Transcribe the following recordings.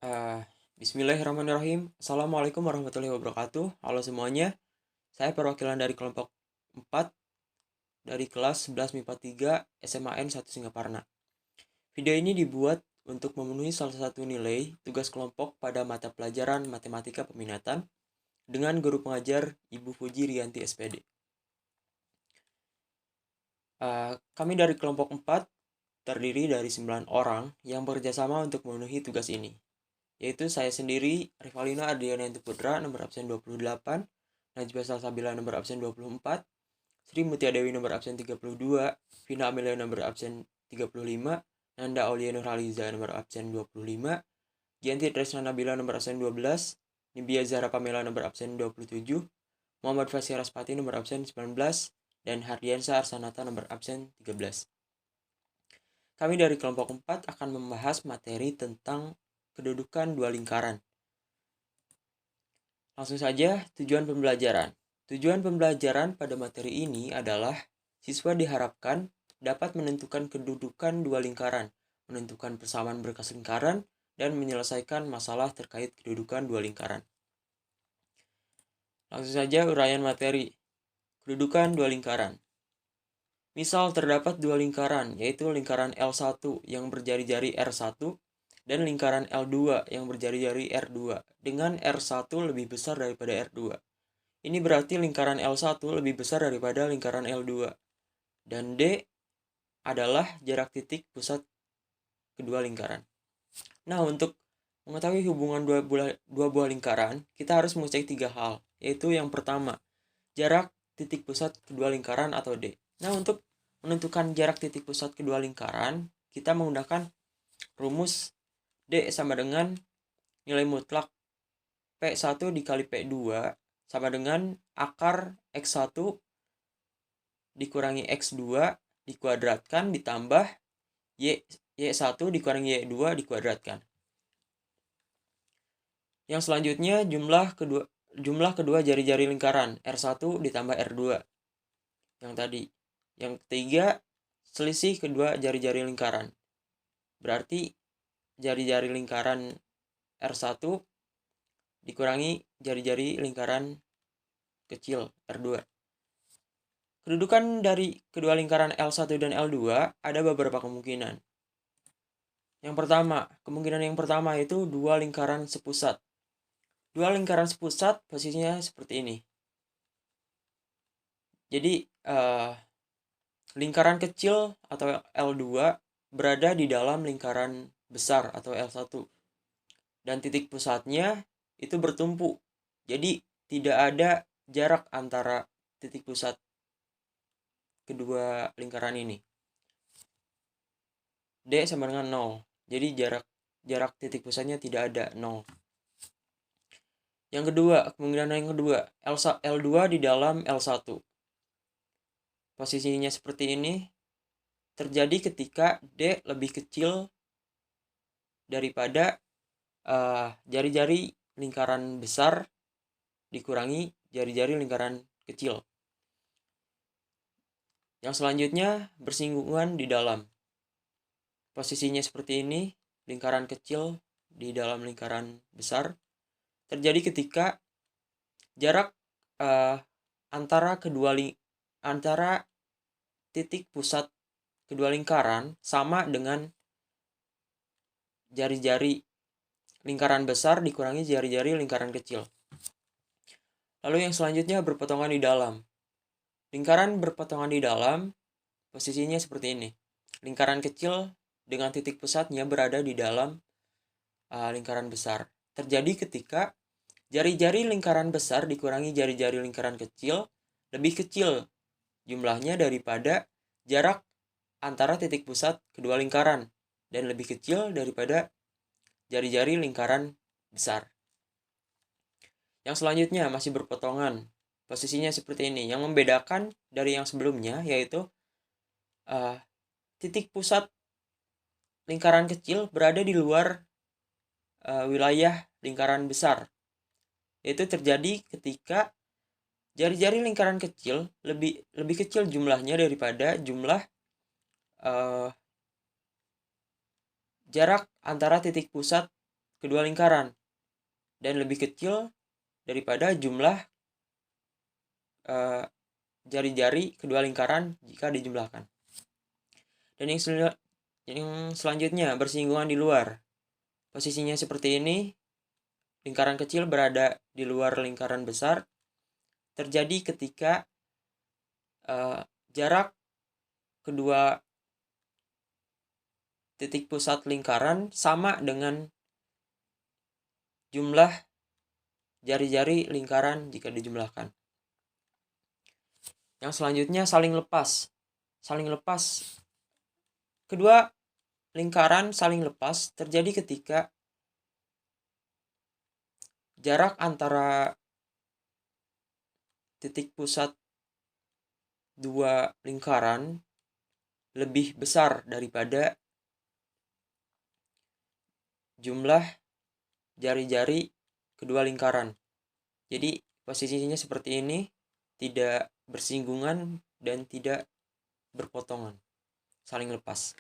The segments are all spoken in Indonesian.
Eh, Bismillahirrahmanirrahim. Assalamualaikum warahmatullahi wabarakatuh. Halo semuanya. Saya perwakilan dari kelompok 4 dari kelas 11 MIPA 3 SMAN 1 Singaparna. Video ini dibuat untuk memenuhi salah satu nilai tugas kelompok pada mata pelajaran Matematika Peminatan dengan guru pengajar Ibu Fuji Rianti SPD. Kami dari kelompok 4 terdiri dari 9 orang yang bekerjasama untuk memenuhi tugas ini, yaitu saya sendiri, Rivalina Adriana Putra, nomor absen 28, Najwa Salsabila, nomor absen 24, Sri Mutia Dewi, nomor absen 32, Vina Amelia, nomor absen 35, Nanda Aulia Nurhaliza, nomor absen 25, Gianti Tresna Nabila, nomor absen 12, Nibia Zahra Pamela, nomor absen 27, Muhammad Fasih Raspati, nomor absen 19, dan Hardiansa Arsanata, nomor absen 13. Kami dari kelompok 4 akan membahas materi tentang kedudukan dua lingkaran. Langsung saja, tujuan pembelajaran. Tujuan pembelajaran pada materi ini adalah siswa diharapkan dapat menentukan kedudukan dua lingkaran, menentukan persamaan berkas lingkaran, dan menyelesaikan masalah terkait kedudukan dua lingkaran. Langsung saja uraian materi. Kedudukan dua lingkaran. Misal terdapat dua lingkaran, yaitu lingkaran L1 yang berjari-jari R1 dan lingkaran L2 yang berjari-jari R2 dengan R1 lebih besar daripada R2. Ini berarti lingkaran L1 lebih besar daripada lingkaran L2. Dan D adalah jarak titik pusat kedua lingkaran. Nah, untuk mengetahui hubungan dua buah lingkaran, kita harus mengecek tiga hal, yaitu yang pertama, jarak titik pusat kedua lingkaran atau D. Nah, untuk menentukan jarak titik pusat kedua lingkaran, kita menggunakan rumus D sama dengan nilai mutlak P1 dikali P2 sama dengan akar X1 dikurangi X2 dikuadratkan ditambah Y1 dikurangi Y2 dikuadratkan. Yang selanjutnya jumlah kedua jari-jari lingkaran R1 ditambah R2 yang tadi. Yang ketiga, selisih kedua jari-jari lingkaran. Berarti jari-jari lingkaran R1 dikurangi jari-jari lingkaran kecil R2. Kedudukan dari kedua lingkaran L1 dan L2 ada beberapa kemungkinan. Kemungkinan yang pertama itu dua lingkaran sepusat. Dua lingkaran sepusat posisinya seperti ini. Jadi lingkaran kecil atau L2 berada di dalam lingkaran besar atau L1. Dan titik pusatnya itu bertumpu. Jadi tidak ada jarak antara titik pusat kedua lingkaran ini. D sama dengan 0. Jadi jarak titik pusatnya tidak ada 0. Kemungkinan yang kedua, L2 di dalam L1. Posisinya seperti ini terjadi ketika D lebih kecil daripada jari-jari lingkaran besar dikurangi jari-jari lingkaran kecil. Yang selanjutnya bersinggungan di dalam. Posisinya seperti ini, lingkaran kecil di dalam lingkaran besar terjadi ketika jarak antara titik pusat kedua lingkaran sama dengan jari-jari lingkaran besar dikurangi jari-jari lingkaran kecil. Lalu yang selanjutnya berpotongan di dalam. Lingkaran berpotongan di dalam posisinya seperti ini. Lingkaran kecil dengan titik pusatnya berada di dalam lingkaran besar. Terjadi ketika jari-jari lingkaran besar dikurangi jari-jari lingkaran kecil lebih kecil jumlahnya daripada jarak antara titik pusat kedua lingkaran dan lebih kecil daripada jari-jari lingkaran besar. Yang selanjutnya masih berpotongan. Posisinya seperti ini. Yang membedakan dari yang sebelumnya yaitu titik pusat lingkaran kecil berada di luar wilayah lingkaran besar. Itu terjadi ketika jari-jari lingkaran kecil lebih kecil jumlahnya daripada jumlah jarak antara titik pusat kedua lingkaran dan lebih kecil daripada jumlah jari-jari kedua lingkaran jika dijumlahkan. Dan yang selanjutnya, bersinggungan di luar. Posisinya seperti ini, lingkaran kecil berada di luar lingkaran besar, terjadi ketika jarak kedua titik pusat lingkaran sama dengan jumlah jari-jari lingkaran jika dijumlahkan. Yang selanjutnya, saling lepas. Saling lepas. Kedua lingkaran saling lepas terjadi ketika jarak antara titik pusat dua lingkaran lebih besar daripada jumlah jari-jari kedua lingkaran. Jadi posisinya seperti ini, tidak bersinggungan dan tidak berpotongan, saling lepas.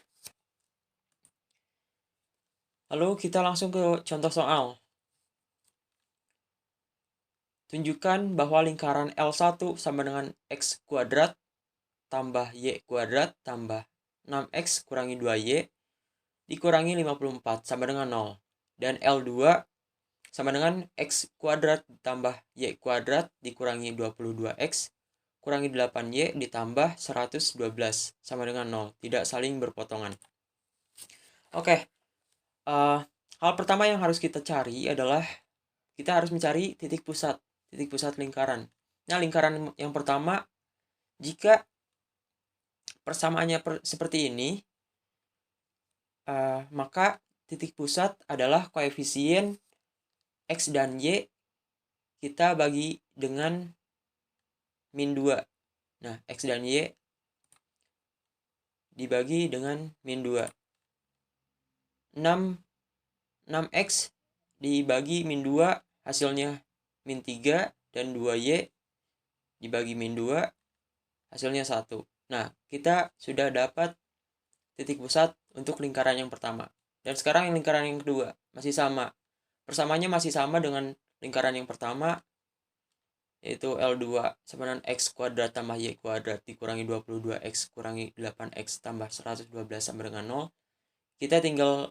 Lalu kita langsung ke contoh soal. Tunjukkan bahwa lingkaran L1 sama dengan X kuadrat tambah Y kuadrat tambah 6X kurangi 2Y dikurangi 54 sama dengan 0. Dan L2 sama dengan X kuadrat ditambah Y kuadrat dikurangi 22X kurangi 8Y ditambah 112 sama dengan 0. Tidak saling berpotongan. Oke. Hal pertama yang harus kita cari adalah kita harus mencari titik pusat lingkaran. Nah, lingkaran yang pertama, jika persamaannya seperti ini, maka titik pusat adalah koefisien X dan Y kita bagi dengan min 2. Nah, X dan Y dibagi dengan min 2. 6X dibagi min 2 hasilnya min 3 dan 2Y dibagi min 2 hasilnya 1. Nah, kita sudah dapat titik pusat untuk lingkaran yang pertama. Dan sekarang yang lingkaran yang kedua masih sama. Persamaannya masih sama dengan lingkaran yang pertama, yaitu L2 sama dengan X kuadrat tambah Y kuadrat dikurangi 22X kurangi 8X tambah 112 sama dengan 0. Kita tinggal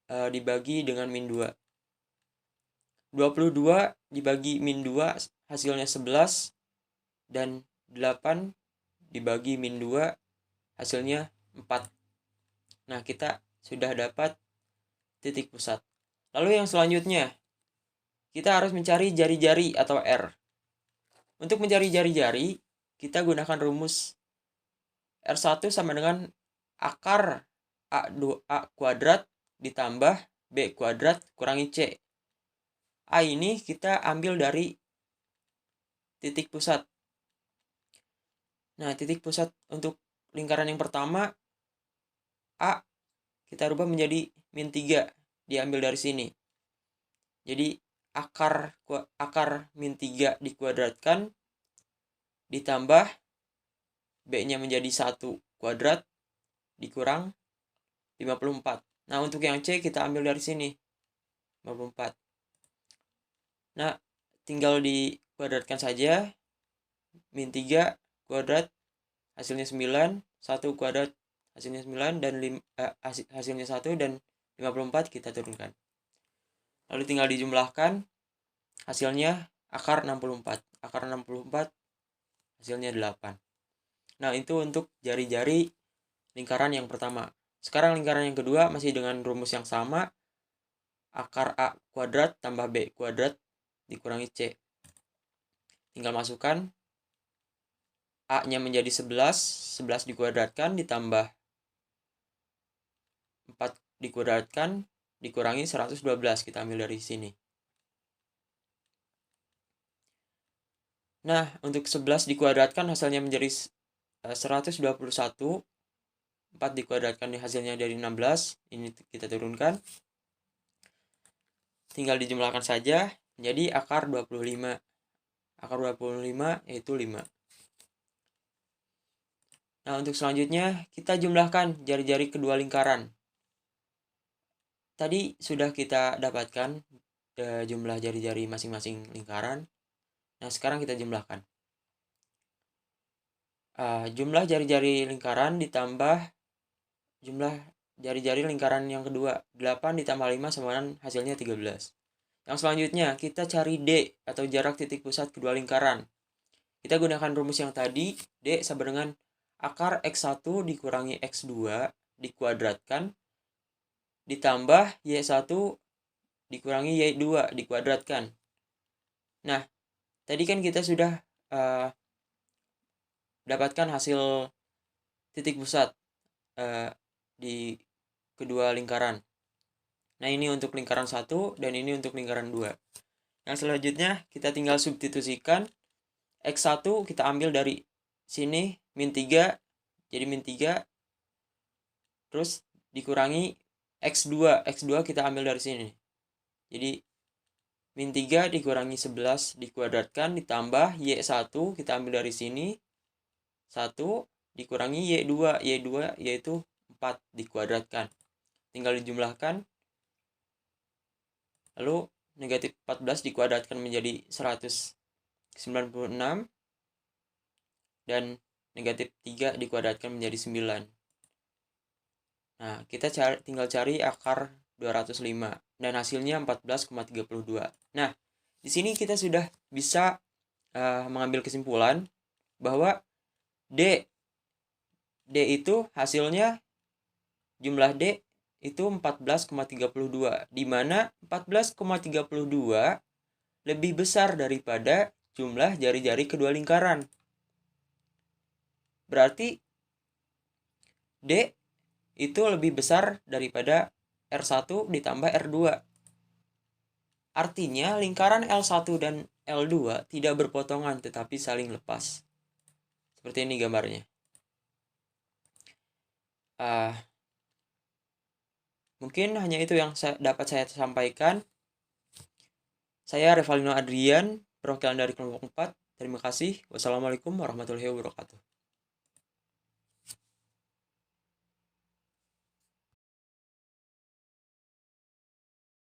dibagi dengan min 2. 22 dibagi min 2 hasilnya 11 dan 8 dibagi min 2 hasilnya 4. Nah, kita sudah dapat titik pusat. Lalu yang selanjutnya, kita harus mencari jari-jari atau R. Untuk mencari jari-jari, kita gunakan rumus R1 sama dengan akar A kuadrat ditambah B kuadrat kurangi C. A ini kita ambil dari titik pusat. Nah, titik pusat untuk lingkaran yang pertama, A kita rubah menjadi min 3, diambil dari sini. Jadi akar min 3 dikuadratkan ditambah B-nya menjadi 1 kuadrat dikurang 54. Nah, untuk yang C kita ambil dari sini 54. Nah, tinggal dikuadratkan saja. Min 3 kuadrat hasilnya 9, 1 kuadrat hasilnya 9 dan hasilnya 1 dan 54 kita turunkan. Lalu tinggal dijumlahkan, hasilnya akar 64. Akar 64 hasilnya 8. Nah, itu untuk jari-jari lingkaran yang pertama. Sekarang lingkaran yang kedua masih dengan rumus yang sama. Akar A kuadrat tambah B kuadrat dikurangi C. Tinggal masukkan. A-nya menjadi 11. 11 dikuadratkan ditambah 4 dikuadratkan dikurangi 112. Kita ambil dari sini. Nah, untuk 11 dikuadratkan hasilnya menjadi 121. 4 dikuadratkan hasilnya dari 16. Ini kita turunkan. Tinggal dijumlahkan saja menjadi akar 25. Akar 25 yaitu 5. Nah, untuk selanjutnya kita jumlahkan jari-jari kedua lingkaran. tadi sudah kita dapatkan jumlah jari-jari masing-masing lingkaran. Nah, sekarang kita jumlahkan. Jumlah jari-jari lingkaran ditambah jumlah jari-jari lingkaran yang kedua. 8 ditambah 5 sama dengan hasilnya 13. Yang selanjutnya, kita cari D atau jarak titik pusat kedua lingkaran. Kita gunakan rumus yang tadi, D sama dengan akar X1 dikurangi X2 dikuadratkan ditambah Y1 dikurangi Y2 dikuadratkan. Nah, tadi kan kita sudah dapatkan hasil titik pusat di kedua lingkaran. Nah, ini untuk lingkaran 1 dan ini untuk lingkaran 2. Yang selanjutnya kita tinggal substitusikan. X1 kita ambil dari sini min 3, jadi min 3. Terus dikurangi X2. X2 kita ambil dari sini. Jadi min 3 dikurangi 11 dikuadratkan ditambah Y1 kita ambil dari sini. 1 dikurangi Y2. Y2 yaitu 4 dikuadratkan. Tinggal dijumlahkan. Lalu negatif 14 dikuadratkan menjadi 196. Dan negatif 3 dikuadratkan menjadi 9. Nah, kita tinggal cari akar 205. Dan hasilnya 14,32. Nah, di sini kita sudah bisa mengambil kesimpulan bahwa D itu hasilnya jumlah D itu 14,32, di mana 14,32 lebih besar daripada jumlah jari-jari kedua lingkaran. Berarti D itu lebih besar daripada R1 ditambah R2. Artinya lingkaran L1 dan L2 tidak berpotongan tetapi saling lepas. Seperti ini gambarnya. Mungkin hanya itu yang dapat saya sampaikan. Saya Revalino Adrian, perwakilan dari kelompok 4. Terima kasih. Wassalamualaikum warahmatullahi wabarakatuh.